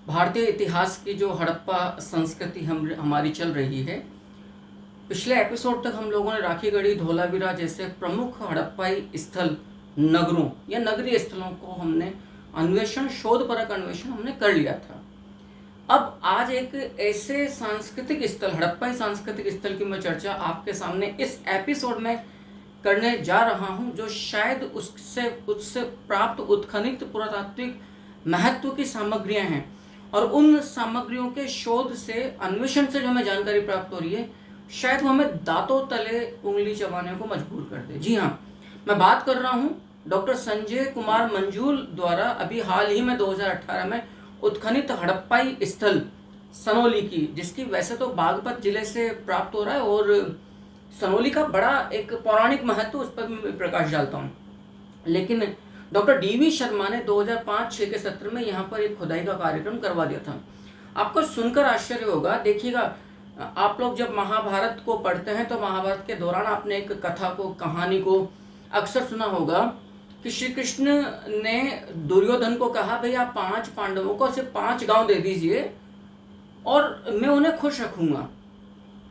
भारतीय इतिहास की जो हड़प्पा संस्कृति हमारी चल रही है। पिछले एपिसोड तक हम लोगों ने राखीगढ़ी, धोलावीरा जैसे प्रमुख हड़प्पाई स्थल, नगरों या नगरीय स्थलों को हमने शोधपरक अन्वेषण हमने कर लिया था। अब आज एक ऐसे सांस्कृतिक स्थल, हड़प्पाई सांस्कृतिक स्थल की मैं चर्चा आपके सामने इस एपिसोड में करने जा रहा हूं, जो शायद उससे उससे प्राप्त उत्खनित पुरातात्विक महत्व की सामग्रियां हैं और उन सामग्रियों के शोध से, अन्वेषण से जो हमें जानकारी प्राप्त हो रही है, शायद वो हमें दांतों तले उंगली चबाने को मजबूर कर दे। जी हाँ, मैं बात कर रहा हूँ डॉक्टर संजय कुमार मंजूल द्वारा अभी हाल ही में 2018 में उत्खनित हड़प्पाई स्थल सनोली की, जिसकी वैसे तो बागपत जिले से प्राप्त हो रहा है और सनोली का बड़ा एक पौराणिक महत्व, उस पर मैं प्रकाश डालता हूँ। लेकिन डॉक्टर डीवी शर्मा ने 2005-06 के सत्र में यहाँ पर एक खुदाई का कार्यक्रम करवा दिया था। आपको सुनकर आश्चर्य होगा। देखिएगा, आप लोग जब महाभारत को पढ़ते हैं तो महाभारत के दौरान आपने एक कथा को, कहानी को अक्सर सुना होगा कि श्री कृष्ण ने दुर्योधन को कहा, भाई आप 5 पांडवों को सिर्फ 5 गांव दे दीजिए और मैं उन्हें खुश रखूंगा,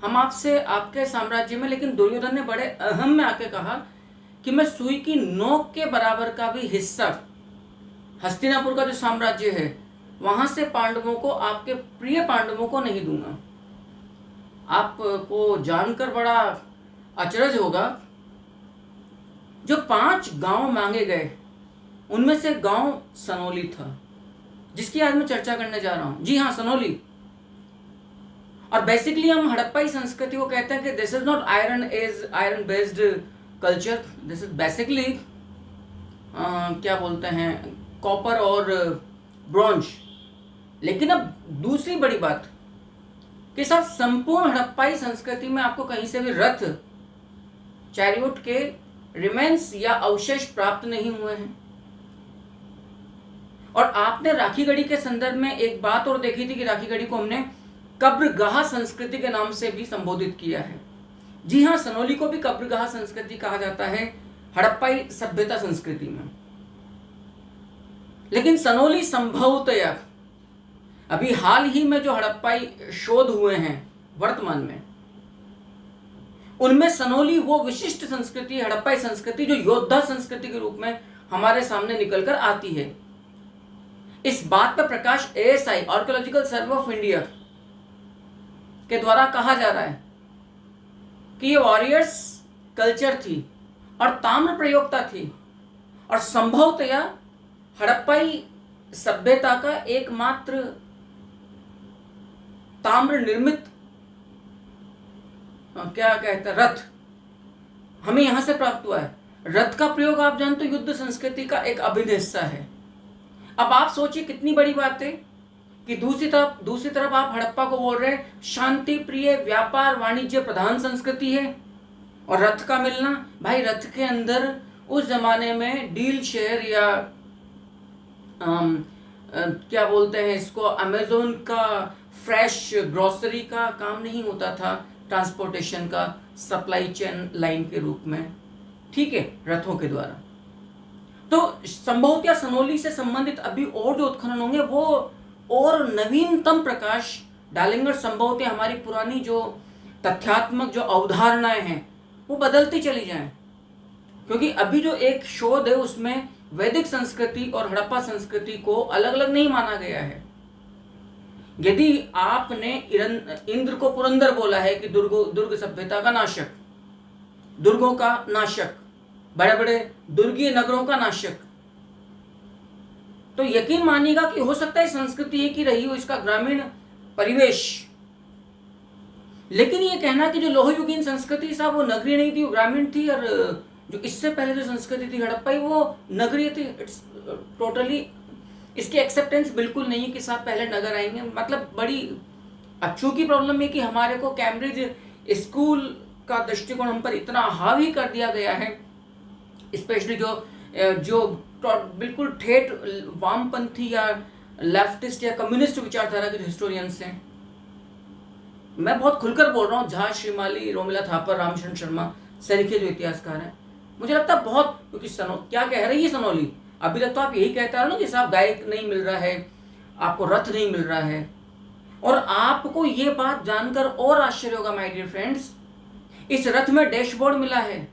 हम आपसे आपके साम्राज्य में। लेकिन दुर्योधन ने बड़े अहम में आके कहा कि मैं सुई की नोक के बराबर का भी हिस्सा, हस्तिनापुर का जो साम्राज्य है, वहां से पांडवों को, आपके प्रिय पांडवों को नहीं दूंगा। आपको जानकर बड़ा अचरज होगा, जो 5 गांव मांगे गए उनमें से गांव सनोली था, जिसकी आज मैं चर्चा करने जा रहा हूं। जी हाँ, सनोली। और बेसिकली हम हड़प्पाई संस्कृति को कहते हैं कि this is not iron based culture, this is basically क्या बोलते हैं, कॉपर और ब्रॉन्ज। लेकिन अब दूसरी बड़ी बात कि साथ संपूर्ण हड़प्पाई संस्कृति में आपको कहीं से भी रथ, चैरियोट के रिमेन्स या अवशेष प्राप्त नहीं हुए हैं। और आपने राखीगढ़ी के संदर्भ में एक बात और देखी थी कि राखीगढ़ी को हमने कब्रगाह संस्कृति के नाम से भी संबोधित किया है। जी हाँ, सनोली को भी कब्रगाह संस्कृति कहा जाता है हड़प्पाई सभ्यता संस्कृति में। लेकिन सनोली संभवतया अभी हाल ही में जो हड़प्पाई शोध हुए हैं वर्तमान में, उनमें सनोली वो विशिष्ट संस्कृति, हड़प्पाई संस्कृति, जो योद्धा संस्कृति के रूप में हमारे सामने निकलकर आती है। इस बात पर प्रकाश ASI, archaeological survey of India के द्वारा कहा जा रहा है कि ये वॉरियर्स कल्चर थी और ताम्र प्रयोगता थी और संभवतया हड़प्पाई सभ्यता का एकमात्र ताम्र निर्मित क्या कहते हैं, रथ हमें यहां से प्राप्त हुआ है। रथ का प्रयोग आप जानते हो युद्ध संस्कृति का एक अभिन्न हिस्सा है। अब आप सोचिए कितनी बड़ी बात है कि दूसरी तरफ आप हड़प्पा को बोल रहे हैं शांति प्रिय, व्यापार वाणिज्य प्रधान संस्कृति है, और रथ का मिलना, भाई रथ के अंदर उस जमाने में डील शेयर या क्या बोलते हैं इसको, अमेजोन का फ्रेश ग्रोसरी का काम नहीं होता था, ट्रांसपोर्टेशन का सप्लाई चेन लाइन के रूप में, ठीक है, रथों के द्वारा। तो संभवतः सनोली से संबंधित अभी और जो उत्खनन होंगे वो और नवीनतम प्रकाश डालेंगे। संभवतः हमारी पुरानी जो तथ्यात्मक जो अवधारणाएं हैं वो बदलती चली जाएं, क्योंकि अभी जो एक शोध है उसमें वैदिक संस्कृति और हड़प्पा संस्कृति को अलग अलग नहीं माना गया है। यदि आपने इंद्र को पुरंदर बोला है कि दुर्ग सभ्यता का नाशक, दुर्गों का नाशक, बड़े बड़े दुर्गीय नगरों का नाशक, तो यकीन मानिएगा कि हो सकता है संस्कृति एक ही रही हो, इसका ग्रामीण परिवेश। लेकिन ये कहना कि जो लोहयुगीन संस्कृति साहब वो नगरीय नहीं थी, वो ग्रामीण थी, और जो इससे पहले जो संस्कृति थी हड़प्पाई वो नगरीय थी, इट्स टोटली, इसकी एक्सेप्टेंस बिल्कुल नहीं है कि साहब पहले नगर आएंगे। मतलब बड़ी अच्छू की प्रॉब्लम है कि हमारे को कैम्ब्रिज स्कूल का दृष्टिकोण हम पर इतना हावी कर दिया गया है, स्पेशली जो बिल्कुल ठेठ वामपंथी या लेफ्टिस्ट या कम्युनिस्ट विचारधारा के हिस्टोरियंस हैं। मैं बहुत खुलकर बोल रहा हूँ, झा, श्रीमाली, रोमिला थापर, रामशरण शर्मा सरीखे जो इतिहासकार हैं, मुझे लगता है बहुत, क्योंकि क्या कह रही है सनोली, अभी तक तो आप यही कहते रहो ना कि साहब गाय नहीं मिल रहा है, आपको रथ नहीं मिल रहा है। और आपको ये बात जानकर और आश्चर्य होगा माय डियर फ्रेंड्स, इस रथ में डैशबोर्ड मिला है।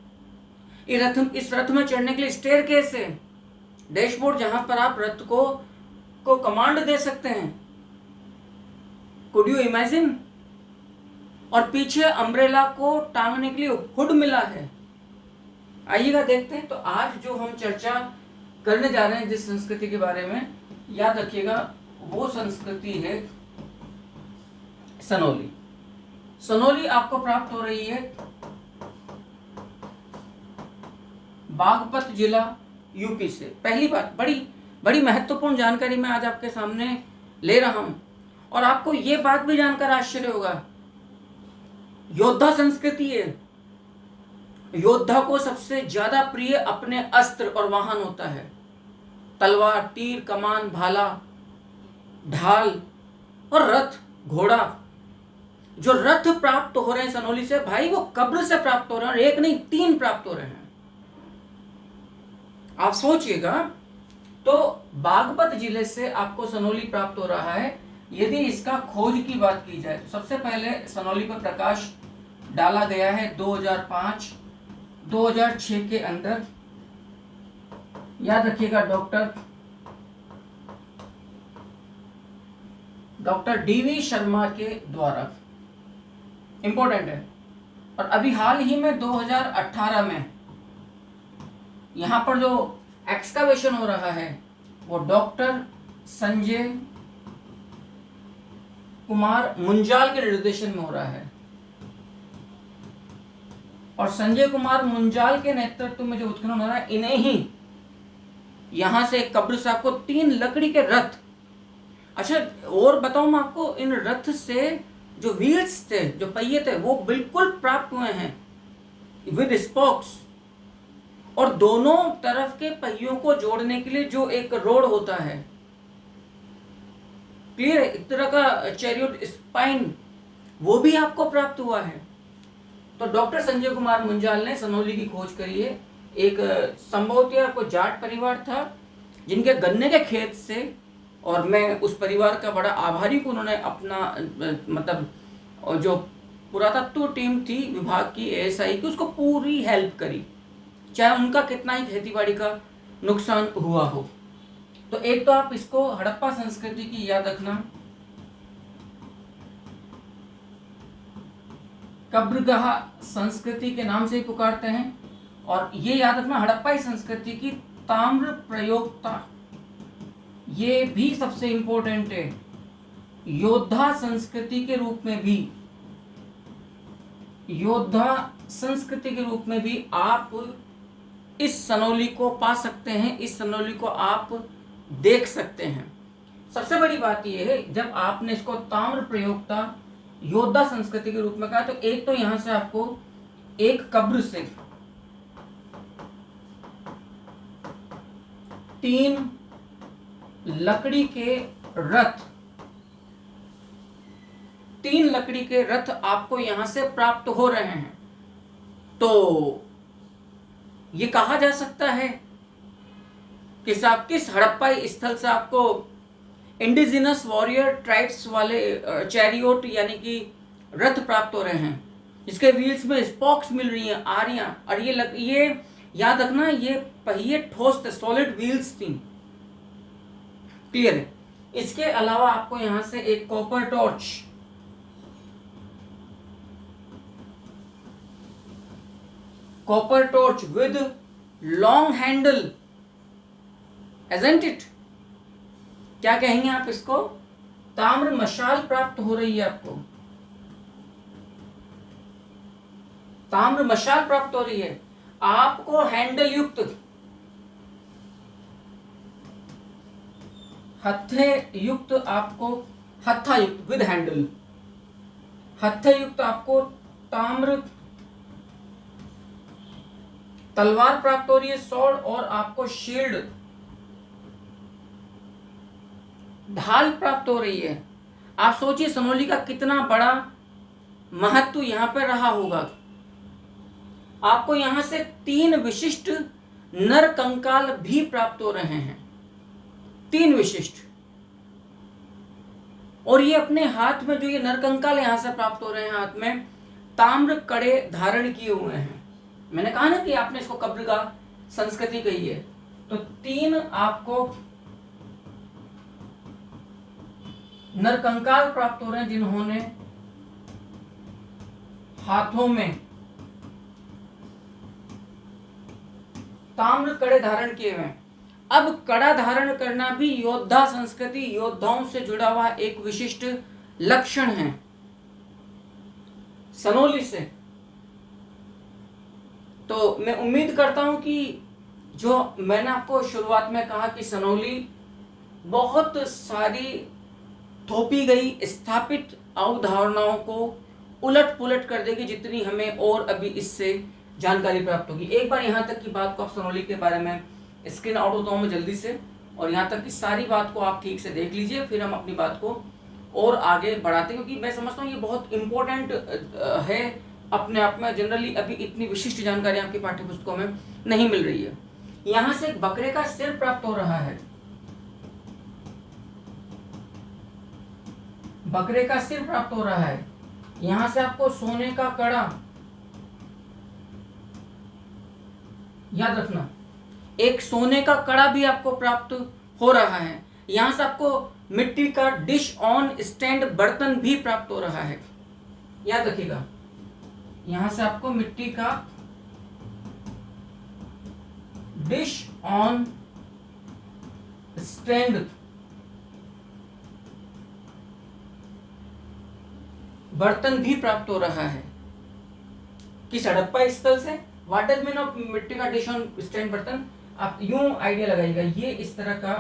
इस रथ में चढ़ने के लिए स्टेयरकेस है, डैशबोर्ड जहां पर आप रथ को कमांड दे सकते हैं। Could you imagine? और पीछे अम्ब्रेला को टांगने के लिए हुड मिला है। आइएगा देखते हैं। तो आज जो हम चर्चा करने जा रहे हैं जिस संस्कृति के बारे में, याद रखिएगा वो संस्कृति है सनोली। सनोली आपको प्राप्त हो रही है बागपत जिला यूपी से। पहली बात, बड़ी महत्वपूर्ण जानकारी मैं आज आपके सामने ले रहा हूं, और आपको ये बात भी जानकर आश्चर्य होगा, योद्धा संस्कृति है। योद्धा को सबसे ज्यादा प्रिय अपने अस्त्र और वाहन होता है, तलवार, तीर, कमान, भाला, ढाल और रथ, घोड़ा। जो रथ प्राप्त हो रहे हैं सनोली से भाई, वो कब्र से प्राप्त हो रहे हैं, और एक नहीं 3 प्राप्त हो रहे हैं। आप सोचिएगा, तो बागपत जिले से आपको सनोली प्राप्त हो रहा है। यदि इसका खोज की बात की जाए तो सबसे पहले सनोली पर प्रकाश डाला गया है 2005-2006 के अंदर। याद रखिएगा डॉक्टर डीवी शर्मा के द्वारा, इंपॉर्टेंट है। और अभी हाल ही में 2018 में यहां पर जो एक्सकवेशन हो रहा है वो डॉक्टर संजय कुमार मुंजाल के निर्देशन में हो रहा है। और संजय कुमार मुंजाल के नेतृत्व में जो उत्खनन हो रहा है, इन्हें ही यहां से कब्र से आपको 3 लकड़ी के रथ। अच्छा, और बताऊं मैं आपको, इन रथ से जो व्हील्स थे, जो पहिए थे, वो बिल्कुल प्राप्त हुए हैं विद स्पोक्स। और दोनों तरफ के पहियों को जोड़ने के लिए जो एक रोड होता है, क्लियर है, एक तरह का चैरियट स्पाइन, वो भी आपको प्राप्त हुआ है। तो डॉक्टर संजय कुमार मुंजाल ने सनोली की खोज करी है। एक संभवतः कोई जाट परिवार था जिनके गन्ने के खेत से, और मैं उस परिवार का बड़ा आभारी हूं, उन्होंने अपना मतलब जो पुरातत्व टीम थी विभाग की, एएसआई की, उसको पूरी हेल्प करी, चाहे उनका कितना ही खेतीबाड़ी का नुकसान हुआ हो। तो एक तो आप इसको हड़प्पा संस्कृति की याद रखना, कब्रगाह संस्कृति के नाम से ही पुकारते हैं। और ये याद रखना, हड़प्पाई संस्कृति की ताम्र प्रयोक्ता, ये भी सबसे इंपॉर्टेंट है। योद्धा संस्कृति के रूप में भी, योद्धा संस्कृति के रूप में भी आप इस सनोली को पा सकते हैं, इस सनोली को आप देख सकते हैं। सबसे बड़ी बात यह है, जब आपने इसको ताम्र प्रयोक्ता योद्धा संस्कृति के रूप में कहा, तो एक तो यहां से आपको एक कब्र से 3 लकड़ी के रथ, 3 लकड़ी के रथ आपको यहां से प्राप्त हो रहे हैं। तो ये कहा जा सकता है कि किस हड़प्पाई स्थल से आपको इंडिजिनस वॉरियर ट्राइब्स वाले चैरियोट यानी कि रथ प्राप्त हो रहे हैं, जिसके व्हील्स में स्पॉक्स मिल रही हैं, आरियां। और ये याद रखना, ये पहिए ठोस थे, सॉलिड व्हील्स थी, क्लियर है। इसके अलावा आपको यहां से एक copper torch with long handle, agent it, क्या कहेंगे आप इसको, ताम्र मशाल प्राप्त हो रही है आपको, ताम्र मशाल प्राप्त हो रही है आपको, हैंडल युक्त, हत्थे युक्त, आपको हत्था युक्त विद हैंडल, हत्थे युक्त आपको ताम्र तलवार प्राप्त हो रही है, स्वॉर्ड, और आपको शील्ड, ढाल प्राप्त हो रही है। आप सोचिए सनोली का कितना बड़ा महत्व यहां पर रहा होगा। आपको यहां से 3 विशिष्ट नर कंकाल भी प्राप्त हो रहे हैं, 3 विशिष्ट। और ये अपने हाथ में जो ये नरकंकाल यहाँ से प्राप्त हो रहे हैं, हाथ में ताम्र कड़े धारण किए हुए हैं। मैंने कहा ना कि आपने इसको कब्रगाह संस्कृति कही है। तो 3 आपको नरकंकाल प्राप्त हो रहे हैं जिन्होंने हाथों में ताम्र कड़े धारण किए हुए हैं। अब कड़ा धारण करना भी योद्धा संस्कृति, योद्धाओं से जुड़ा हुआ एक विशिष्ट लक्षण है। सनोली से तो मैं उम्मीद करता हूं कि जो मैंने आपको शुरुआत में कहा कि सनोली बहुत सारी थोपी गई स्थापित अवधारणाओं को उलट पुलट कर देगी, जितनी हमें और अभी इससे जानकारी प्राप्त होगी। एक बार यहाँ तक की बात को आप सनोली के बारे में स्क्रीन आउट होता हूँ मैं जल्दी से, और यहाँ तक की सारी बात को आप ठीक से देख लीजिए, फिर हम अपनी बात को और आगे बढ़ाते हैं, क्योंकि मैं समझता हूँ ये बहुत इंपॉर्टेंट है अपने आप में। जनरली अभी इतनी विशिष्ट जानकारी आपकी पाठ्य पुस्तकों में नहीं मिल रही है। यहाँ से एक बकरे का सिर प्राप्त हो रहा है, बकरे का सिर प्राप्त हो रहा है। यहां से आपको सोने का कड़ा, याद रखना, एक सोने का कड़ा भी आपको प्राप्त हो रहा है। यहां से आपको मिट्टी का डिश ऑन स्टैंड बर्तन भी प्राप्त हो रहा है, याद रखिएगा। यहां से आपको मिट्टी का डिश ऑन स्टैंड बर्तन भी प्राप्त हो रहा है। किस हड़प्पा स्थल से? व्हाट डज मीन ऑफ मिट्टी का डिश ऑन स्टैंड बर्तन? आप यूं आइडिया लगाइएगा, ये इस तरह का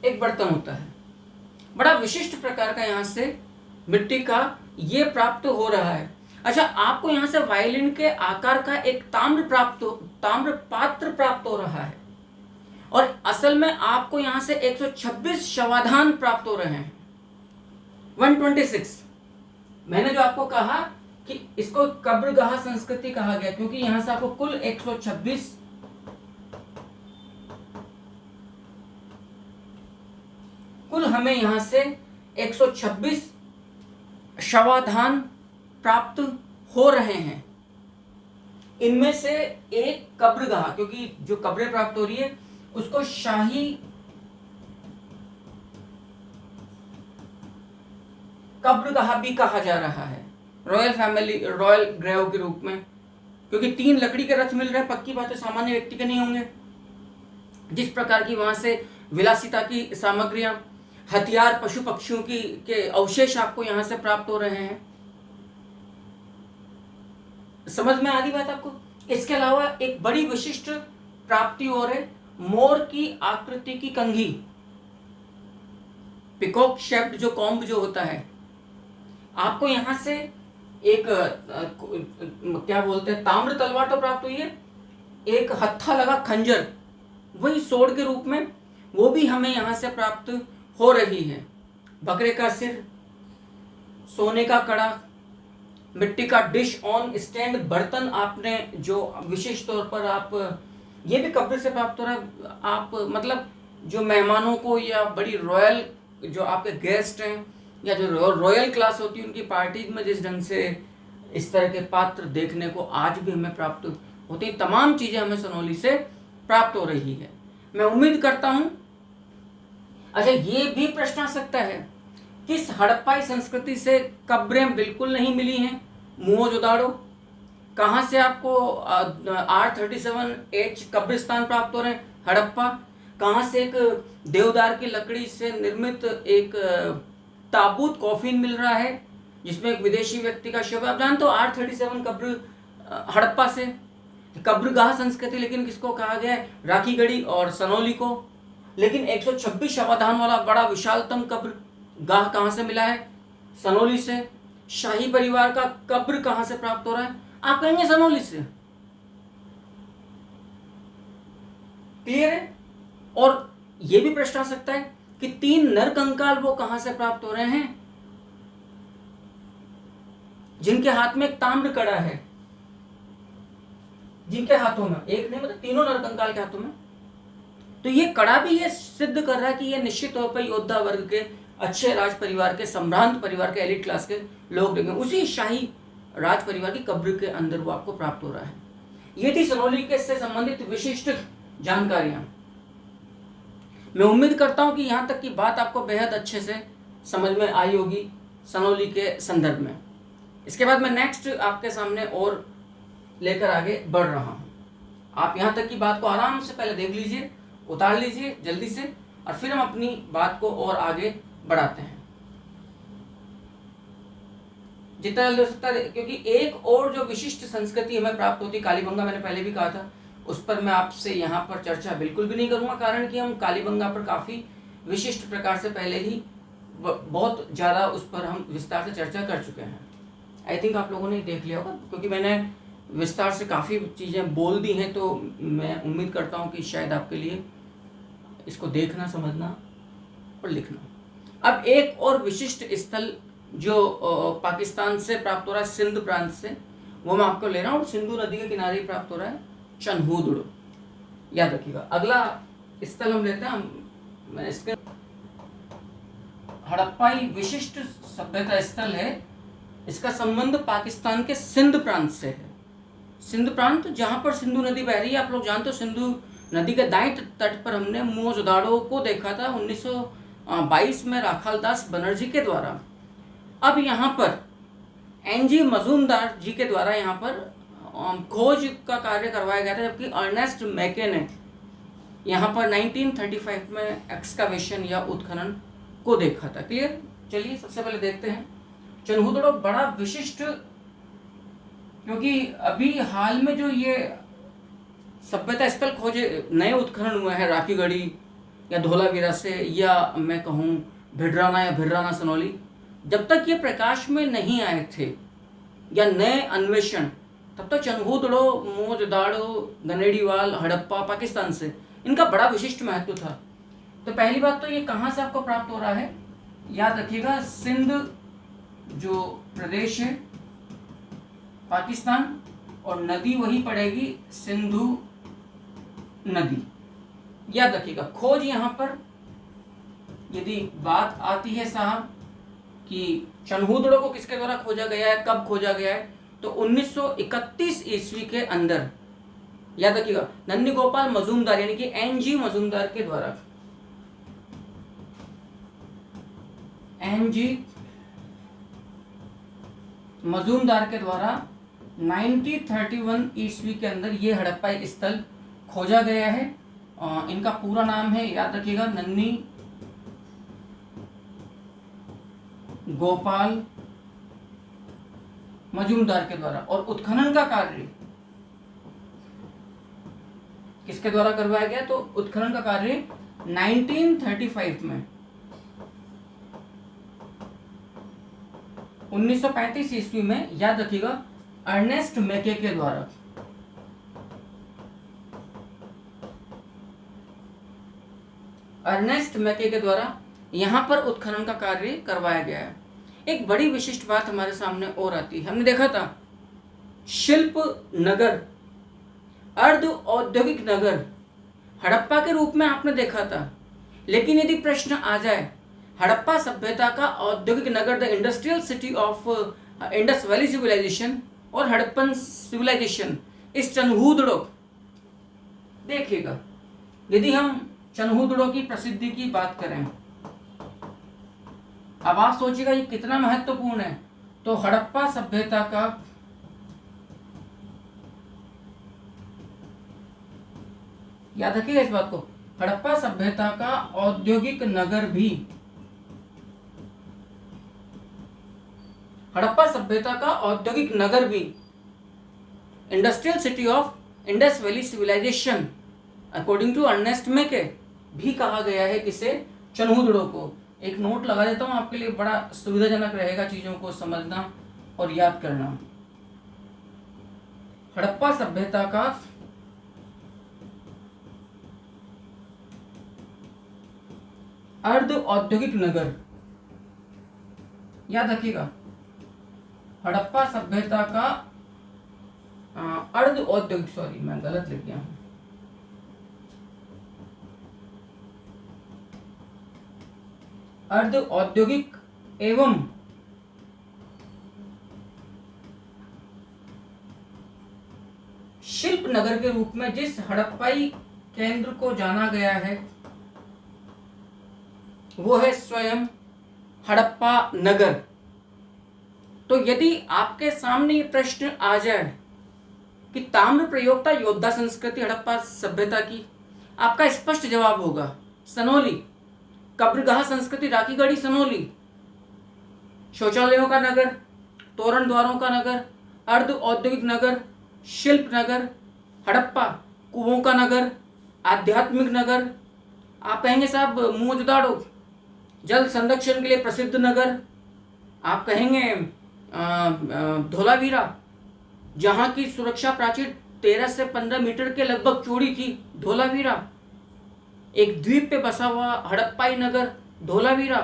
एक बर्तन होता है, बड़ा विशिष्ट प्रकार का, यहां से मिट्टी का ये प्राप्त हो रहा है। अच्छा, आपको यहां से वायलिन के आकार का एक ताम्र पात्र प्राप्त हो रहा है, और असल में आपको यहां से 126 शवाधान प्राप्त हो रहे हैं। 126। मैंने जो आपको कहा कि इसको कब्रगाह संस्कृति कहा गया, क्योंकि यहां से आपको कुल 126 कुल हमें यहां से 126 शवाधान प्राप्त हो रहे हैं। इनमें से एक कब्रगाह, क्योंकि जो कब्रें प्राप्त हो रही है उसको शाही कब्रगाह भी कहा जा रहा है, रॉयल फैमिली, रॉयल ग्रेव के रूप में, क्योंकि 3 लकड़ी के रथ मिल रहे हैं। पक्की बात है सामान्य व्यक्ति के नहीं होंगे। जिस प्रकार की वहां से विलासिता की सामग्रियां, हथियार, पशु पक्षियों की के अवशेष आपको यहां से प्राप्त हो रहे हैं। समझ में आ रही बात आपको? इसके अलावा एक बड़ी विशिष्ट प्राप्ति और है, मोर की आकृति की कंघी, पिकॉक शेप्ड जो कॉम्ब जो होता है, आपको यहां से एक क्या बोलते हैं, ताम्र तलवार तो प्राप्त हुई है, एक हत्था लगा खंजर, वही सोड के रूप में, वो भी हमें यहां से प्राप्त हो रही है। बकरे का सिर, सोने का कड़ा, मिट्टी का डिश ऑन स्टैंड बर्तन, आपने जो विशेष तौर पर आप ये भी कब्र से प्राप्त हो रहा है। आप मतलब जो मेहमानों को या बड़ी रॉयल जो आपके गेस्ट हैं या जो रॉयल क्लास होती है उनकी पार्टीज में जिस ढंग से इस तरह के पात्र देखने को आज भी हमें प्राप्त होती हैं, तमाम चीजें हमें सनोली से प्राप्त हो रही है। मैं उम्मीद करता हूं। अच्छा, ये भी प्रश्न आ सकता है, किस हड़प्पाई संस्कृति से कब्रें बिल्कुल नहीं मिली हैं? मोहनजोदाड़ो। कहाँ से आपको R37H कब्रिस्तान प्राप्त हो रहे हैं? हड़प्पा। कहाँ से एक देवदार की लकड़ी से निर्मित एक ताबूत कॉफिन मिल रहा है जिसमें एक विदेशी व्यक्ति का शव है? आप जानते हो R37 कब्र हड़प्पा से। कब्रगाह संस्कृति लेकिन किसको कहा गया है? राखीगढ़ी और सनोली को। लेकिन 126 शवाधान वाला बड़ा विशालतम कब्र गाह कहां से मिला है? सनोली से। शाही परिवार का कब्र कहां से प्राप्त हो रहा है? आप कहेंगे सनोली से। क्लियर है? और यह भी प्रश्न आ सकता है कि 3 नरकंकाल वो कहां से प्राप्त हो रहे हैं जिनके हाथ में एक ताम्र कड़ा है? जिनके हाथों में, एक नहीं मतलब तीनों नरकंकाल के हाथों में। तो ये कड़ा भी ये सिद्ध कर रहा है कि ये निश्चित तौर पर योद्धा वर्ग के, अच्छे राज परिवार के, संभ्रांत परिवार के, एलिट क्लास के लोग देंगे। उसी शाही राज परिवार की कब्र के अंदर वो आपको प्राप्त हो रहा है। ये थी सनोली के से संबंधित विशिष्ट जानकारियां। मैं उम्मीद करता हूं कि यहां तक की बात आपको बेहद अच्छे से समझ में आई होगी सनोली के संदर्भ में। इसके बाद मैं नेक्स्ट आपके सामने और लेकर आगे बढ़ रहा हूं। आप यहां तक की बात को आराम से पहले देख लीजिए, उतार लीजिए जल्दी से, और फिर हम अपनी बात को और आगे बढ़ाते हैं जितना जल्दी हो सकता है। क्योंकि एक और जो विशिष्ट संस्कृति हमें प्राप्त होती है कालीबंगा, मैंने पहले भी कहा था, उस पर मैं आपसे यहाँ पर चर्चा बिल्कुल भी नहीं करूँगा, कारण कि हम कालीबंगा पर काफ़ी विशिष्ट प्रकार से पहले ही बहुत ज़्यादा उस पर हम विस्तार से चर्चा कर चुके हैं। आई थिंक आप लोगों ने देख लिया होगा, क्योंकि मैंने विस्तार से काफ़ी चीज़ें बोल दी हैं, तो मैं उम्मीद करता हूँ कि शायद आपके लिए इसको देखना, समझना और लिखना। अब एक और विशिष्ट स्थल जो पाकिस्तान से प्राप्त हो रहा है, सिंध प्रांत से, वो मैं आपको ले रहा हूँ, सिंधु नदी के किनारे ही प्राप्त हो रहा है, चनहूदड़ो। याद रखिएगा। अगला स्थल हम लेते हैं, मैं इसके हड़प्पाई विशिष्ट सभ्यता स्थल है। इसका संबंध पाकिस्तान के सिंध प्रांत से है। सिंध प्रांत जहां पर सिंधु नदी बह रही है, आप लोग जानते हो, सिंधु नदी के दाएं तट पर हमने मोजदाड़ो को देखा था 1922 में राखालदास बनर्जी के द्वारा। अब यहाँ पर एनजी मजूमदार जी के द्वारा यहाँ पर खोज का कार्य करवाया गया था, जबकि अर्नेस्ट मैके ने यहाँ पर 1935 में एक्सकावेशन या उत्खनन को देखा था। क्लियर? चलिए सबसे पहले देखते हैं चनहूदड़ो। बड़ा विशिष्ट, क्योंकि अभी हाल में जो ये सभ्यता स्थल खोजे नए उत्खनन हुए हैं राखीगढ़ी या धोलावीरा से, या मैं कहूँ भिडराना या भिडराना सनोली, जब तक ये प्रकाश में नहीं आए थे या नए अन्वेषण, तब तक चनहूदड़ो, मोजदाड़ो, गनेड़ीवाल, हड़प्पा पाकिस्तान से, इनका बड़ा विशिष्ट महत्व था। तो पहली बात तो ये कहाँ से आपको प्राप्त हो रहा है, याद रखिएगा, सिंध जो प्रदेश है पाकिस्तान, और नदी वही पड़ेगी सिंधु नदी। याद रखिएगा। खोज यहाँ पर यदि बात आती है साहब कि चनहूदड़ो को किसके द्वारा खोजा गया है, कब खोजा गया है, तो 1931 ईस्वी के अंदर, याद रखिएगा, नन्नी गोपाल मजूमदार यानी कि एनजी मजूमदार के द्वारा, एनजी मजूमदार के द्वारा 1931 ईस्वी के अंदर ये हड़प्पाई स्थल खोजा गया है। इनका पूरा नाम है, याद रखिएगा, नन्नी गोपाल मजूमदार के द्वारा। और उत्खनन का कार्य किसके द्वारा करवाया गया, तो उत्खनन का कार्य 1935 में 1935 ईस्वी में, याद रखिएगा, अर्नेस्ट मैके के द्वारा। अर्नेस्ट मैके के द्वारा यहाँ पर उत्खनन का कार्य करवाया गया है। एक बड़ी विशिष्ट बात हमारे सामने और आती है। हमने देखा था शिल्प नगर, अर्ध औद्योगिक नगर हड़प्पा के रूप में आपने देखा था। लेकिन यदि प्रश्न आ जाए हड़प्पा सभ्यता का औद्योगिक नगर, the industrial city of Indus valley civilisation और हड़प्पन सिविलाइजेशन इस चनहूदड़ो, देखिएगा, यदि हम चनहूदड़ो की प्रसिद्धि की बात करें, अब आप सोचिएगा ये कितना महत्वपूर्ण है। तो हड़प्पा सभ्यता का याद रखिएगा इस बात को, हड़प्पा सभ्यता का औद्योगिक नगर भी, हड़प्पा सभ्यता का औद्योगिक नगर भी, industrial city of Indus valley civilisation according to Ernest Mackay भी कहा गया है किसे, चनहूदड़ो को। एक नोट लगा देता हूं आपके लिए, बड़ा सुविधाजनक रहेगा चीजों को समझना और याद करना। हड़प्पा सभ्यता का अर्ध औद्योगिक नगर, याद रखिएगा, हड़प्पा सभ्यता का अर्ध औद्योगिक, सॉरी मैं गलत लिख गया हूं, अर्ध औद्योगिक एवं शिल्प नगर के रूप में जिस हड़प्पाई केंद्र को जाना गया है वो है स्वयं हड़प्पा नगर। तो यदि आपके सामने ये प्रश्न आ जाए कि ताम्र प्रयोक्ता योद्धा संस्कृति हड़प्पा सभ्यता की, आपका स्पष्ट जवाब होगा सनोली। कब्रगाह संस्कृति राखीगढ़ी सनोली, शौचालयों का नगर, तोरण द्वारों का नगर, अर्ध औद्योगिक नगर, शिल्प नगर हड़प्पा, कुओं का नगर, आध्यात्मिक नगर। आप कहेंगे साहब मोहनजोदड़ो, जल संरक्षण के लिए प्रसिद्ध नगर। आप कहेंगे धोलावीरा, जहाँ की सुरक्षा प्राचीर 13 से 15 मीटर के लगभग चौड़ी थी, धोलावीरा। एक द्वीप पे बसा हुआ हड़प्पाई नगर धोलावीरा।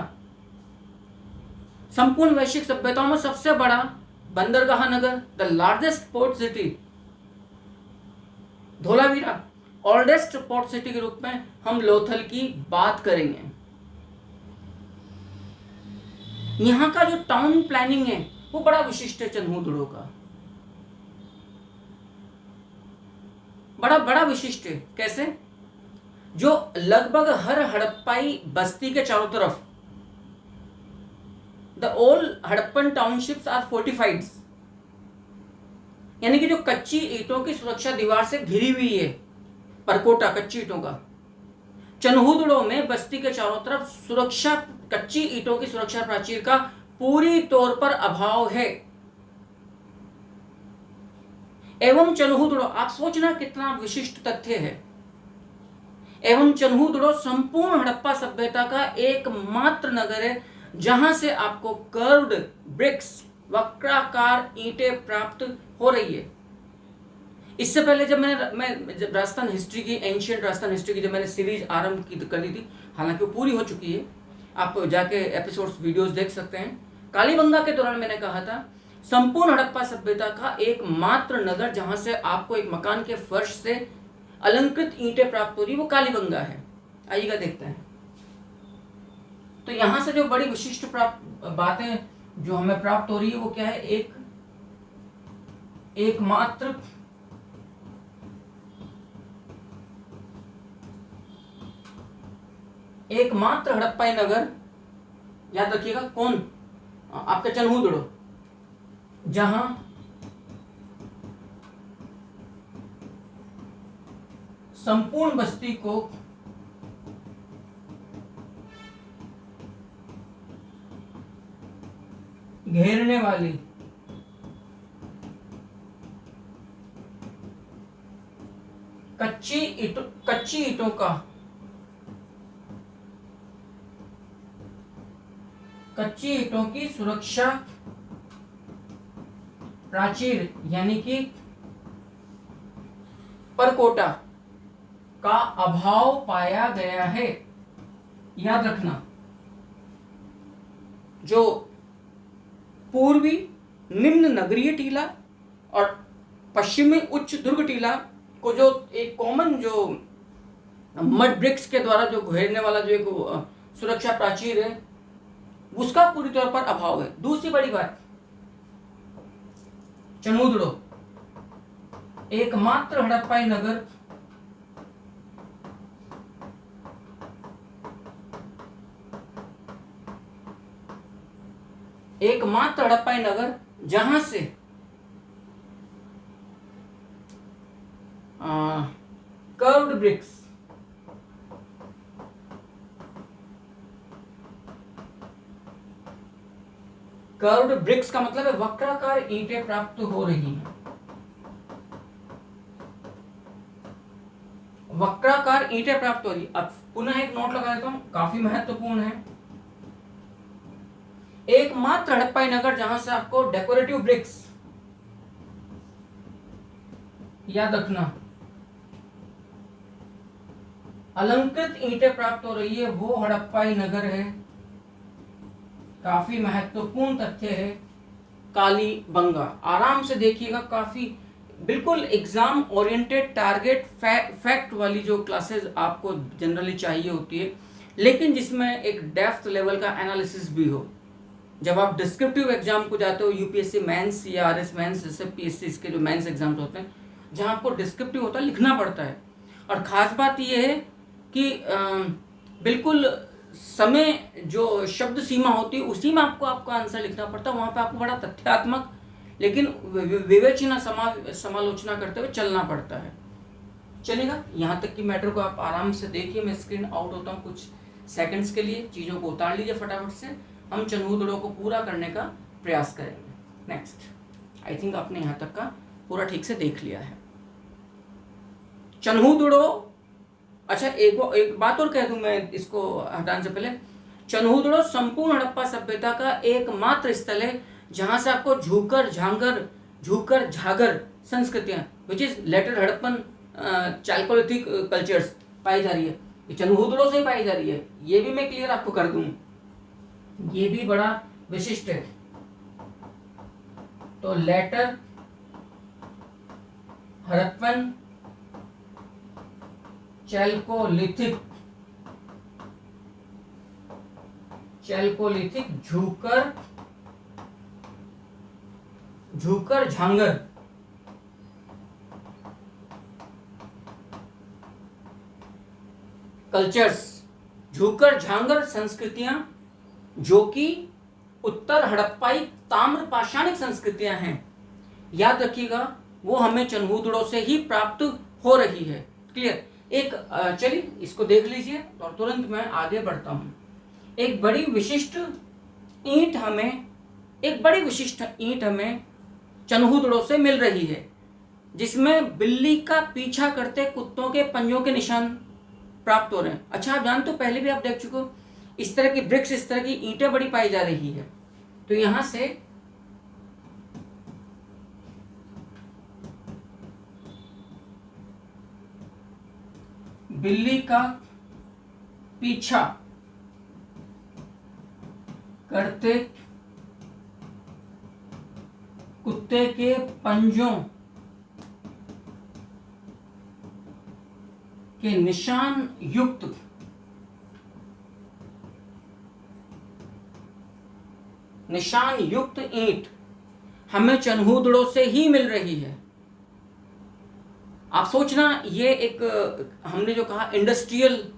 संपूर्ण वैश्विक सभ्यताओं में सबसे बड़ा बंदरगाह नगर, the largest port city Dholavira. Oldest port city के रूप में हम लोथल की बात करेंगे। यहाँ का जो टाउन प्लानिंग है वो बड़ा विशिष्ट है चन्हूदड़ो का, बड़ा विशिष्ट है। कैसे? जो लगभग हर हड़प्पाई बस्ती के चारों तरफ, the all Harappan townships are fortified, यानी कि जो कच्ची ईंटों की सुरक्षा दीवार से घिरी हुई है, परकोटा कच्ची ईंटों का। चन्हूदड़ो में बस्ती के चारों तरफ सुरक्षा, कच्ची ईंटों की सुरक्षा प्राचीर का पूरी तौर पर अभाव है। एवं चन्हूदड़ो, आप सोचना कितना विशिष्ट तथ्य है, एवं चन्हूदड़ो संपूर्ण हड़प्पा सभ्यता का एकमात्र नगर है जहां से आपको कर्व्ड ब्रिक्स, वक्राकार ईंटें प्राप्त हो रही है। इससे पहले जब जब राजस्थान हिस्ट्री की, एंशिएंट राजस्थान हिस्ट्री की जब मैंने सीरीज आरंभ की कर ली थी, हालांकि वो पूरी हो चुकी है, आप जाके एपिसोड्स वीडियोस देख सकते हैं। कालीबंगा के दौरान मैंने कहा था संपूर्ण हड़प्पा सभ्यता का एकमात्र नगर जहां से आपको एक मकान के फर्श से अलंकृत ईंटें प्राप्त हो रही, वो कालीबंगा है। आइएगा देखते हैं। तो यहां से जो बड़ी विशिष्ट बातें जो हमें प्राप्त हो रही है वो क्या है? एकमात्र हड़प्पाई नगर, याद रखिएगा, कौन? आपका चन्हूदड़ो, जहां संपूर्ण बस्ती को घेरने वाली कच्ची ईंटों का, कच्ची ईंटों की सुरक्षा प्राचीर यानी कि परकोटा का अभाव पाया गया है। याद रखना, जो पूर्वी निम्न नगरीय टीला और पश्चिमी उच्च दुर्ग टीला को जो एक कॉमन जो मड ब्रिक्स के द्वारा जो घेरने वाला जो एक सुरक्षा प्राचीर है, उसका पूरी तौर पर अभाव है। दूसरी बड़ी बात, चन्हूदड़ो एकमात्र हड़प्पाई नगर जहां से कर्व्ड ब्रिक्स, कर्व्ड ब्रिक्स का मतलब है वक्राकार ईंटें प्राप्त हो रही हैं। वक्राकार ईंटें प्राप्त हो रही। अब पुनः एक नोट लगा देता हूं, काफी महत्वपूर्ण है। एकमात्र हड़प्पाई नगर जहां से आपको डेकोरेटिव ब्रिक्स, याद रखना, अलंकृत ईंटें प्राप्त हो रही है, वो हड़प्पाई नगर है। काफी महत्वपूर्ण तथ्य है कालीबंगा। आराम से देखिएगा, काफी बिल्कुल एग्जाम ओरिएंटेड टारगेट फैक्ट वाली जो क्लासेस आपको जनरली चाहिए होती है, लेकिन जिसमें एक डेप्थ लेवल का एनालिसिस भी हो। जब आप डिस्क्रिप्टिव एग्जाम को जाते हो, यूपीएससी मेंस या आरएस मेंस जैसे पीएससी के जो मेंस एग्जाम्स होते हैं, जहां आपको डिस्क्रिप्टिव होता है, लिखना पड़ता है। और ख़ास बात यह है कि बिल्कुल समय जो शब्द सीमा होती है उसी में आपको आपका आंसर लिखना पड़ता है। वहाँ पे आपको बड़ा तथ्यात्मक लेकिन विवेचना समालोचना करते हुए चलना पड़ता है। चलेगा, यहाँ तक कि मैटर को आप आराम से देखिए। मैं स्क्रीन आउट होता हूँ कुछ सेकंड्स के लिए, चीज़ों को उतार लीजिए फटाफट से। हम चनहूदड़ों को पूरा करने का प्रयास करेंगे। नेक्स्ट, आई थिंक आपने यहाँ तक का पूरा ठीक से देख लिया है। चनहूदड़ों, अच्छा एक बात और कह दूं मैं इसको हटाने से पहले। चनहूदड़ों संपूर्ण हड़प्पा सभ्यता का एकमात्र स्थल है जहां से आपको झूकर झागर संस्कृतियां which is later Harappan chalcolithic cultures पाई जा रही है। ये चनहूदड़ों से ही पाई जा रही है, ये भी मैं क्लियर आपको कर दूं। ये भी बड़ा विशिष्ट है। तो later Harappan chalcolithic Jhukar Jhangar cultures, Jhukar Jhangar संस्कृतियां जो कि उत्तर हड़प्पाई ताम्र पाषाणिक संस्कृतियां हैं, याद रखिएगा, वो हमें चनहूदड़ों से ही प्राप्त हो रही है। क्लियर। एक चलिए इसको देख लीजिए और तुरंत मैं आगे बढ़ता हूं। एक बड़ी विशिष्ट ईंट हमें चनहूदड़ों से मिल रही है, जिसमें बिल्ली का पीछा करते कुत्तों के पंजों के निशान प्राप्त हो रहे हैं। अच्छा, आप जानते हो, पहले भी आप देख चुके हो, इस तरह की ब्रिक्स, इस तरह की ईंटें बड़ी पाई जा रही है। तो यहां से बिल्ली का पीछा करते कुत्ते के पंजों के निशान युक्त ईंट हमें चनहूदड़ों से ही मिल रही है। आप सोचना, ये एक हमने जो कहा इंडस्ट्रियल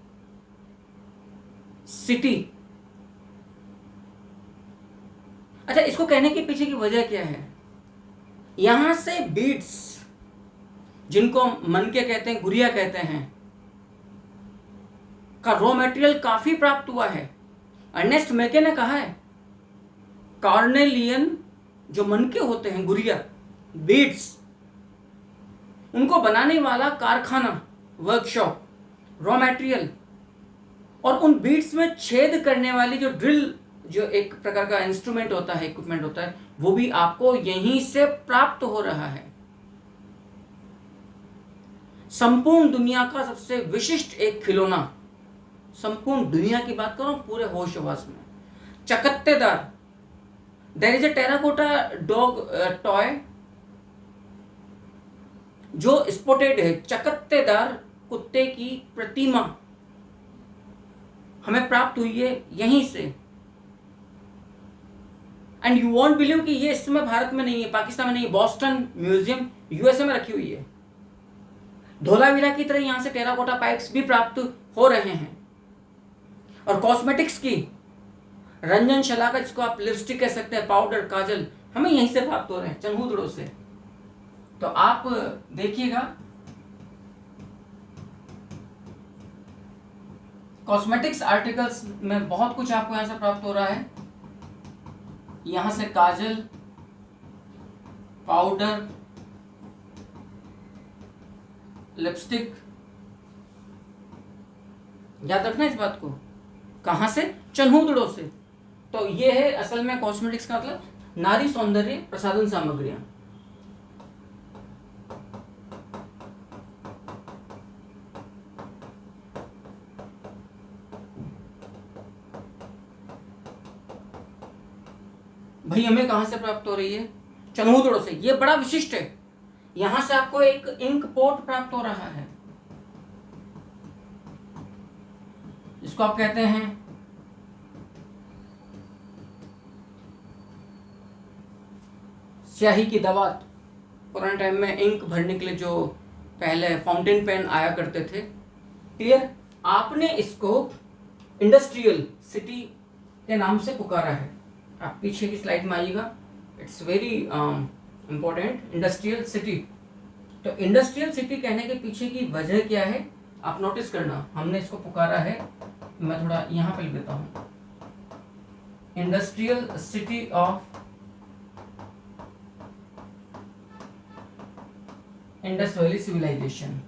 सिटी। अच्छा, इसको कहने के पीछे की वजह क्या है? यहां से बीड्स, जिनको मनके कहते हैं, गुड़िया कहते हैं, का रॉ मटेरियल काफी प्राप्त हुआ है। अर्नेस्ट मैके ने कहा है, कार्नेलियन जो मनके होते हैं, गुड़िया, बीड्स, उनको बनाने वाला कारखाना, वर्कशॉप, रॉ मटेरियल, और उन बीड्स में छेद करने वाली जो ड्रिल, जो एक प्रकार का इंस्ट्रूमेंट होता है, इक्विपमेंट होता है, वो भी आपको यहीं से प्राप्त हो रहा है। संपूर्ण दुनिया का सबसे विशिष्ट एक खिलौना, संपूर्ण दुनिया की बात करो पूरे होश हवास में, चकत्तेदार, there is a terracotta dog toy जो स्पॉटेड है, चकत्तेदार कुत्ते की प्रतिमा हमें प्राप्त हुई है यहीं से। एंड यू वॉन्ट बिलीव कि ये इस समय भारत में नहीं है, पाकिस्तान में नहीं है, बॉस्टन म्यूजियम यूएसए में रखी हुई है। धोलावीरा की तरह यहां से टेराकोटा पाइप्स भी प्राप्त हो रहे हैं। और कॉस्मेटिक्स की रंजन शलाका, जिसको आप लिपस्टिक कह सकते हैं, पाउडर, काजल, हमें यहीं से प्राप्त हो रहे हैं, चनहूदड़ों से। तो आप देखिएगा, कॉस्मेटिक्स आर्टिकल्स में बहुत कुछ आपको यहां से प्राप्त हो रहा है। यहां से काजल, पाउडर, लिपस्टिक, याद रखना इस बात को। कहां से? चनहूदड़ों से। तो ये है असल में कॉस्मेटिक्स का मतलब नारी सौंदर्य प्रसाधन सामग्रियां। भाई हमें कहां से प्राप्त हो रही है? चनहूदड़ों से। ये बड़ा विशिष्ट है। यहां से आपको एक इंक पोर्ट प्राप्त हो रहा है, जिसको आप कहते हैं स्याही की दवात। पुराने टाइम में इंक भरने के लिए जो पहले फाउंटेन पेन आया करते थे। क्लियर? आपने इसको इंडस्ट्रियल सिटी के नाम से पुकारा है। आप पीछे की स्लाइड में आइएगा, it's very important, industrial city. तो इंडस्ट्रियल सिटी कहने के पीछे की वजह क्या है आप नोटिस करना। हमने इसको पुकारा है, मैं थोड़ा यहां पे लिख देता हूं, industrial city of Indus valley civilisation.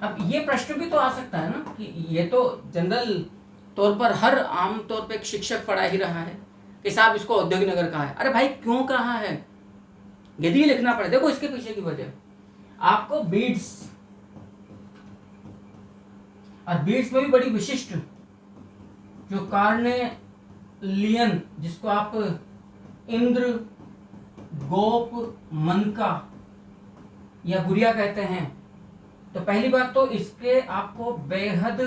अब ये प्रश्न भी तो आ सकता है ना कि ये तो जनरल तौर पर हर आम तौर पे एक शिक्षक पढ़ा ही रहा है कि साहब इसको औद्योगिक नगर कहा है। अरे भाई क्यों कहा है, यदि लिखना पड़े। देखो इसके पीछे की वजह, आपको बीड्स, और बीड्स में भी बड़ी विशिष्ट जो कार्नेलियन, जिसको आप इंद्र गोप मनका या गुड़िया कहते हैं। तो पहली बात तो इसके आपको बेहद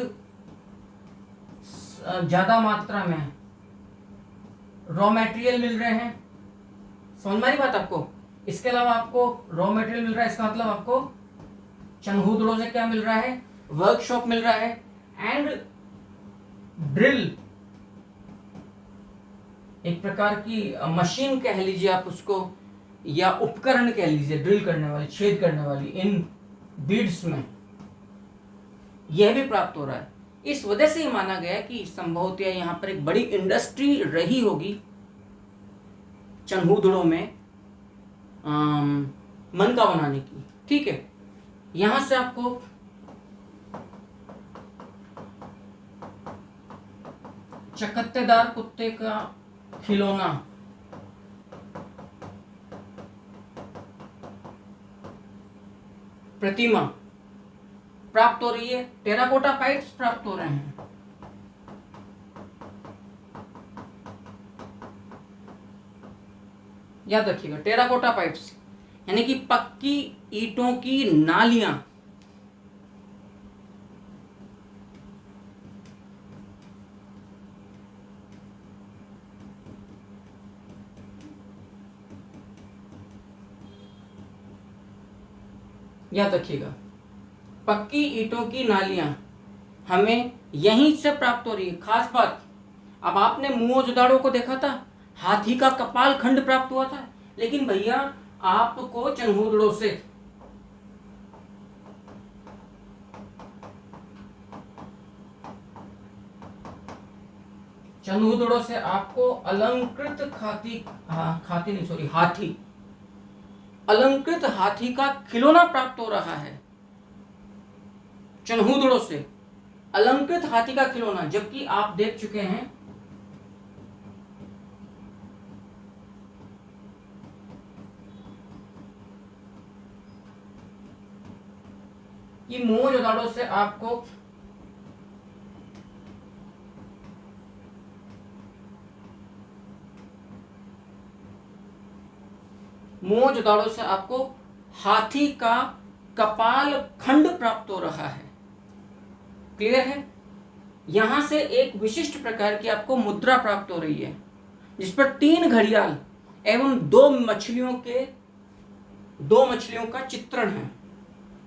ज्यादा मात्रा में रॉ मटेरियल मिल रहे हैं। समझ में आई बात आपको? इसके अलावा आपको रॉ मटेरियल मिल रहा है, इसका मतलब आपको चंगुदड़ों से क्या मिल रहा है, वर्कशॉप मिल रहा है, एंड ड्रिल, एक प्रकार की मशीन कह लीजिए आप उसको, या उपकरण कह लीजिए, ड्रिल करने वाली, छेद करने वाली, इन बीड्स में यह भी प्राप्त हो रहा है। इस वजह से ही माना गया कि संभवतः यहां पर एक बड़ी इंडस्ट्री रही होगी चन्हूदड़ों में मनका बनाने की। ठीक है, यहां से आपको चकत्तेदार कुत्ते का खिलौना, प्रतिमा प्राप्त हो रही है, टेराकोटा पाइप्स प्राप्त हो रहे हैं। याद रखिएगा, टेराकोटा पाइप्स यानी कि पक्की ईंटों की नालियां। याद रखिएगा, पक्की ईंटों की नालियां हमें यहीं से प्राप्त हो रही है। खास बात, अब आपने मोहनजोदड़ो को देखा था, हाथी का कपाल खंड प्राप्त हुआ था, लेकिन भैया आपको चन्हूदड़ों से आपको अलंकृत हाथी, अलंकृत हाथी का खिलौना प्राप्त हो रहा है। चन्हूदड़ों से अलंकृत हाथी का खिलौना, जबकि आप देख चुके हैं कि मोहनजोदड़ो से आपको हाथी का कपाल खंड प्राप्त हो रहा है। क्लियर है? यहां से एक विशिष्ट प्रकार की आपको मुद्रा प्राप्त हो रही है, जिस पर 3 घड़ियाल एवं 2 मछलियों का चित्रण है।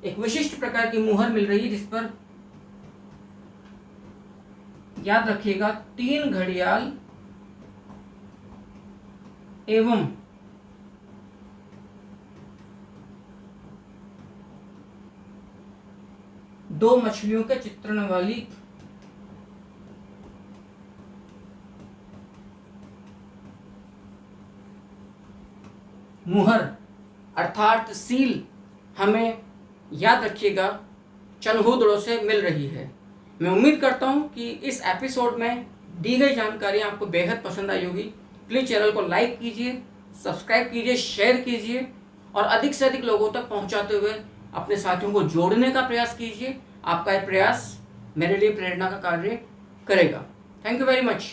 एक विशिष्ट प्रकार की मुहर मिल रही है, जिस पर याद रखिएगा 3 घड़ियाल एवं 2 मछलियों के चित्रण वाली मुहर अर्थात सील हमें याद रखिएगा चन्हूदड़ों से मिल रही है। मैं उम्मीद करता हूं कि इस एपिसोड में दी गई जानकारी आपको बेहद पसंद आई होगी। प्लीज़ चैनल को लाइक कीजिए, सब्सक्राइब कीजिए, शेयर कीजिए और अधिक से अधिक लोगों तक पहुंचाते हुए अपने साथियों को जोड़ने का प्रयास कीजिए। आपका यह प्रयास मेरे लिए प्रेरणा का कार्य करेगा। Thank you very much.